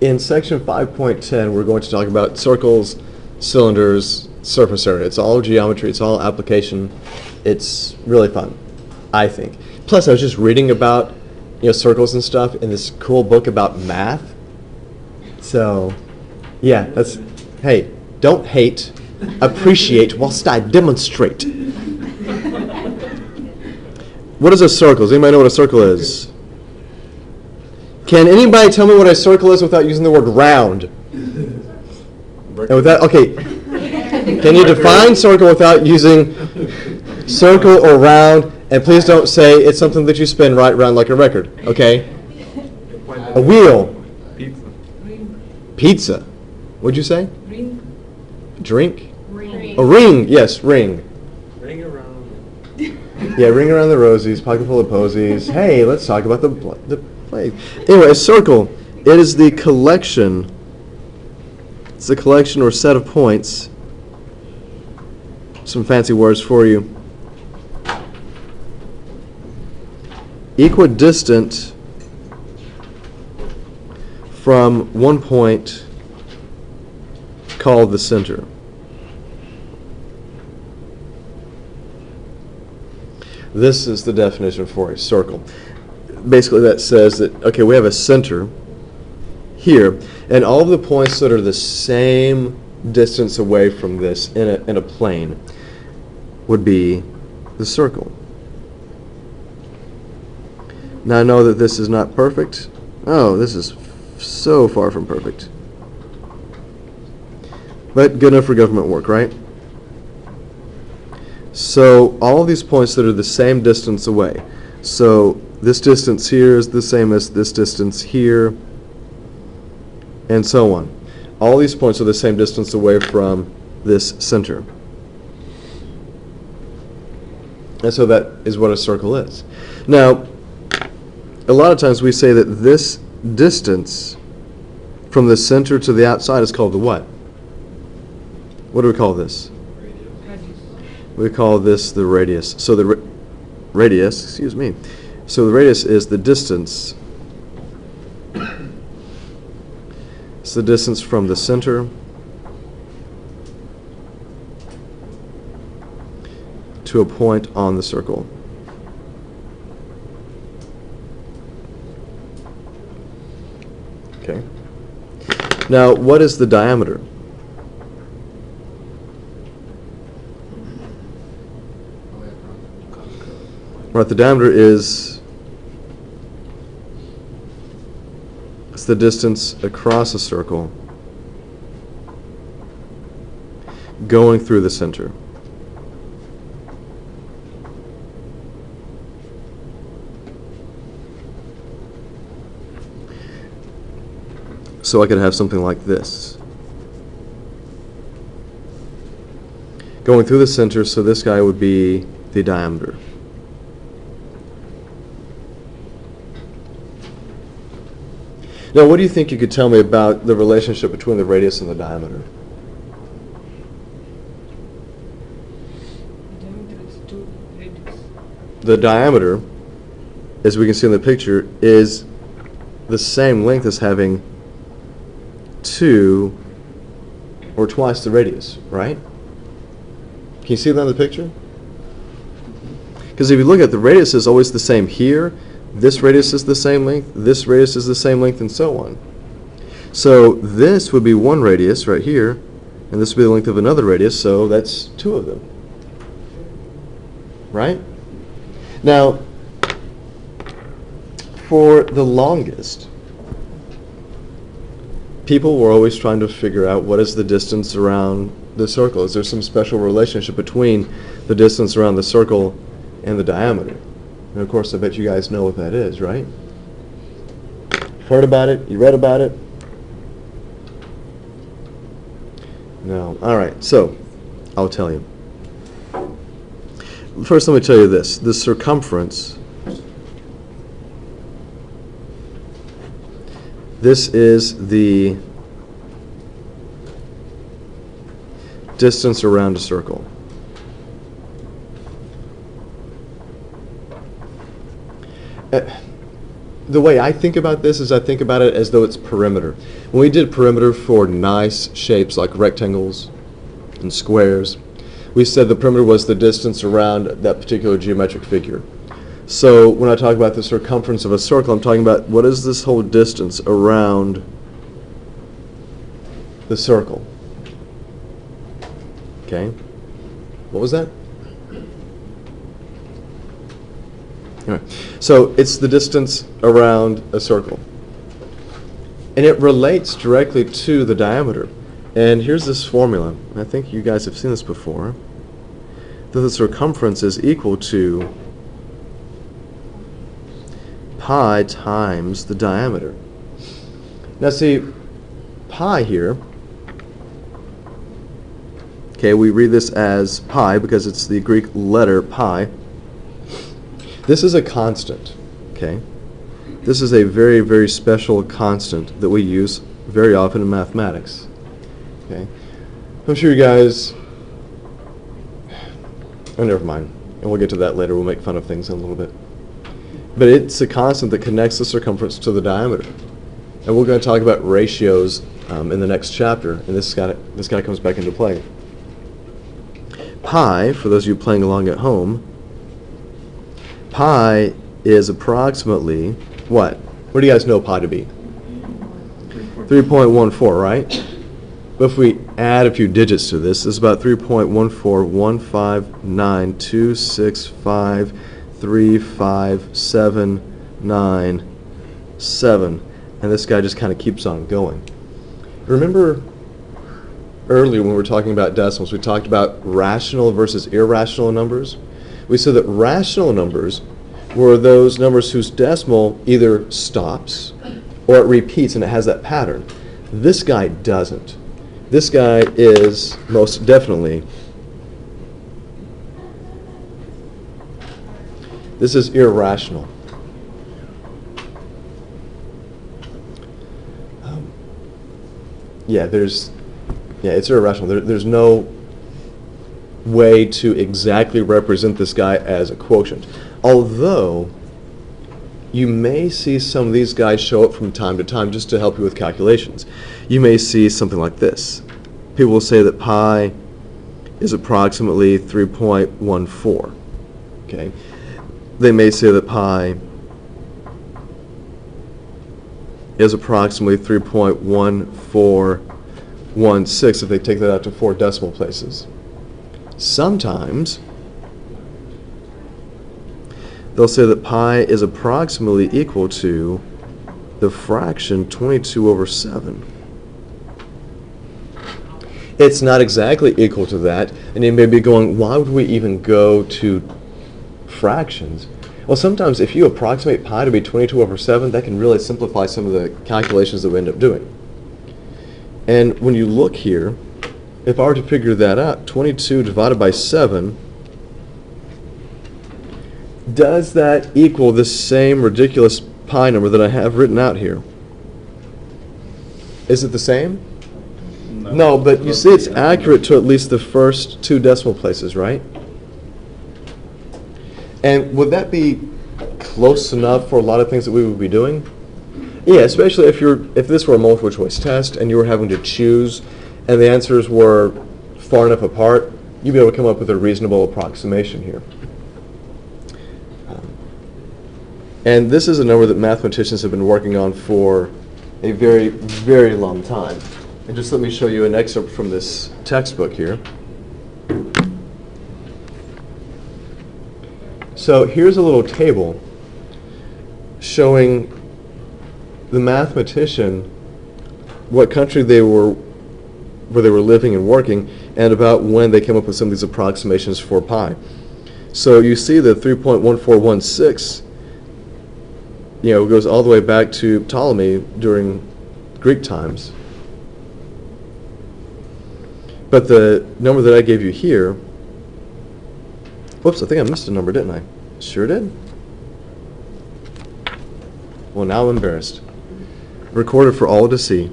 In section 5.10, we're going to talk about circles, cylinders, surface area. It's all geometry. It's all application. It's really fun, I think. Plus, I was just reading about circles and stuff in this cool book about math. So, yeah, that's, hey, don't hate, appreciate whilst I demonstrate. What is a circle? Does anybody know what a circle is? Can anybody tell me what a circle is without using the word round? And with that, okay. Can you define circle without using circle or round? And please don't say it's something that you spin right around like a record, okay? A wheel. Pizza. What'd you say? Ring. Drink? Ring. A ring, yes, ring. Ring around. Yeah, ring around the rosies, pocket full of posies. Hey, let's talk about the plague. Anyway, a circle, it is the collection. It's a collection or set of points. Some fancy words for you. Equidistant from one point called the center. This is the definition for a circle. Basically that says that, okay, we have a center here, and all of the points that are the same distance away from this in a plane would be the circle. Now I know that this is not perfect. Oh, this is so far from perfect. But good enough for government work, right? So all of these points that are the same distance away. So this distance here is the same as this distance here, and so on. All these points are the same distance away from this center. And so that is what a circle is. Now, a lot of times we say that this distance from the center to the outside is called the what? What do we call this? Radius. We call this the radius. So the radius, excuse me. So the radius is the distance. It's the distance from the center to a point on the circle. Okay. Now, what is the diameter? Right, the diameter is it's the distance across a circle going through the center. So I could have something like this. Going through the center, so this guy would be the diameter. Now, what do you think you could tell me about the relationship between the radius and the diameter? Diameter is 2 radius. The diameter, as we can see in the picture, is the same length as having 2 or twice the radius, right? Can you see that in the picture? Because if you look at the radius is always the same here, this radius is the same length, this radius is the same length, and so on. So this would be one radius right here, and this would be the length of another radius, so that's 2 of them. Right? Now, for the longest, people were always trying to figure out what is the distance around the circle. Is there some special relationship between the distance around the circle and the diameter? And of course, I bet you guys know what that is, right? Heard about it? You read about it? No. All right, so I'll tell you. First, let me tell you this. The circumference, this is the distance around a circle. the way I think about this is I think about it as though it's perimeter. When we did perimeter for nice shapes like rectangles and squares, we said the perimeter was the distance around that particular geometric figure. So when I talk about the circumference of a circle, I'm talking about what is this whole distance around the circle. Okay? What was that? Anyway, so it's the distance around a circle. And it relates directly to the diameter. And here's this formula. I think you guys have seen this before. That the circumference is equal to pi times the diameter. Now see, pi here, okay, we read this as pi because it's the Greek letter pi. This is a constant, okay? This is a very, very special constant that we use very often in mathematics, okay? I'm sure you guys, oh, never mind, and we'll get to that later. We'll make fun of things in a little bit. But it's a constant that connects the circumference to the diameter. And we're going to talk about ratios in the next chapter, and this kind of comes back into play. Pi, for those of you playing along at home, pi is approximately what? What do you guys know pi to be? 3.14, right? But if we add a few digits to this, it's about 3.1415926535797, and this guy just kind of keeps on going. Remember earlier when we were talking about decimals, we talked about rational versus irrational numbers? We said that rational numbers were those numbers whose decimal either stops or it repeats and it has that pattern. This guy doesn't. This guy is most definitely, this is irrational. It's irrational. There's no way to exactly represent this guy as a quotient. Although, you may see some of these guys show up from time to time just to help you with calculations. You may see something like this. People will say that pi is approximately 3.14. Okay? They may say that pi is approximately 3.1416 if they take that out to 4 decimal places. Sometimes they'll say that pi is approximately equal to the fraction 22 over 7. It's not exactly equal to that, and you may be going, why would we even go to fractions? Well, sometimes if you approximate pi to be 22 over 7, that can really simplify some of the calculations that we end up doing. And when you look here, if I were to figure that out, 22 divided by 7, does that equal this same ridiculous pi number that I have written out here? Is it the same? No, but you see it's accurate to at least the first 2 decimal places, right? And would that be close enough for a lot of things that we would be doing? Yeah, especially if this were a multiple choice test and you were having to choose and the answers were far enough apart, you'd be able to come up with a reasonable approximation here. And this is a number that mathematicians have been working on for a very, very long time. And just let me show you an excerpt from this textbook here. So here's a little table showing the mathematician what country they were, where they were living and working, and about when they came up with some of these approximations for pi. So you see the 3.1416, goes all the way back to Ptolemy during Greek times. But the number that I gave you here, whoops, I think I missed a number, didn't I? Sure did. Well, now I'm embarrassed. Recorded for all to see.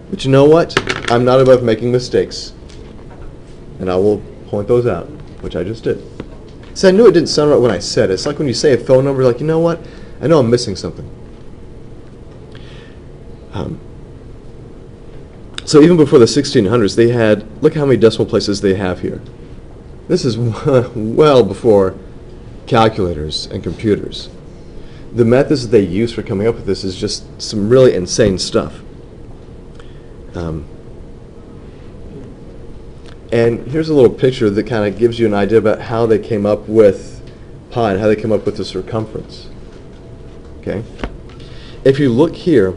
But you know what? I'm not above making mistakes. And I will point those out, which I just did. So I knew it didn't sound right when I said it. It's like when you say a phone number, like, you know what? I know I'm missing something. So even before the 1600s, they had, look how many decimal places they have here. This is well before calculators and computers. The methods that they use for coming up with this is just some really insane stuff. And here's a little picture that kind of gives you an idea about how they came up with pi and how they came up with the circumference. Okay? If you look here,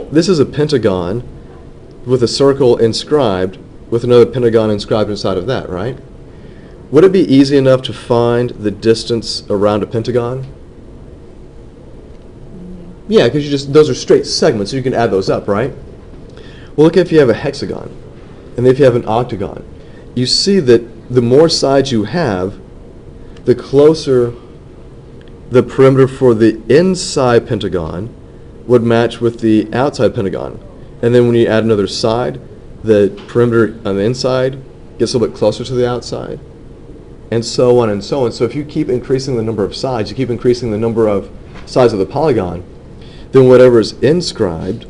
this is a pentagon with a circle inscribed with another pentagon inscribed inside of that, right? Would it be easy enough to find the distance around a pentagon? Yeah, because those are straight segments, so you can add those up, right? Well, look if you have a hexagon, and if you have an octagon. You see that the more sides you have, the closer the perimeter for the inside pentagon would match with the outside pentagon. And then when you add another side, the perimeter on the inside gets a little bit closer to the outside, and so on and so on. So if you keep increasing the number of sides, you keep increasing the number of sides of the polygon, then whatever is inscribed,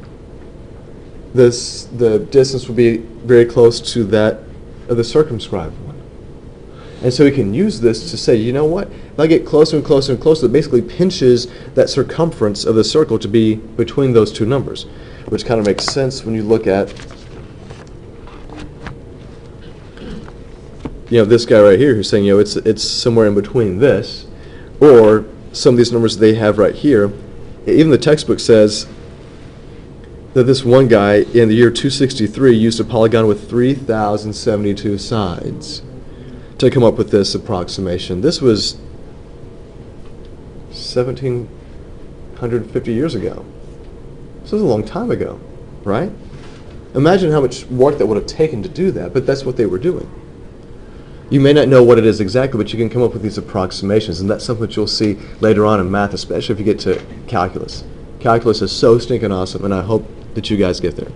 the distance will be very close to that of the circumscribed one. And so we can use this to say, you know what? If I get closer and closer and closer, it basically pinches that circumference of the circle to be between those two numbers, which kind of makes sense when you look at, this guy right here who's saying, it's somewhere in between this, or some of these numbers they have right here. Even the textbook says that this one guy in the year 263 used a polygon with 3,072 sides to come up with this approximation. This was 1,750 years ago. This was a long time ago, right? Imagine how much work that would have taken to do that, but that's what they were doing. You may not know what it is exactly, but you can come up with these approximations, and that's something that you'll see later on in math, especially if you get to calculus. Calculus is so stinking awesome, and I hope that you guys get there.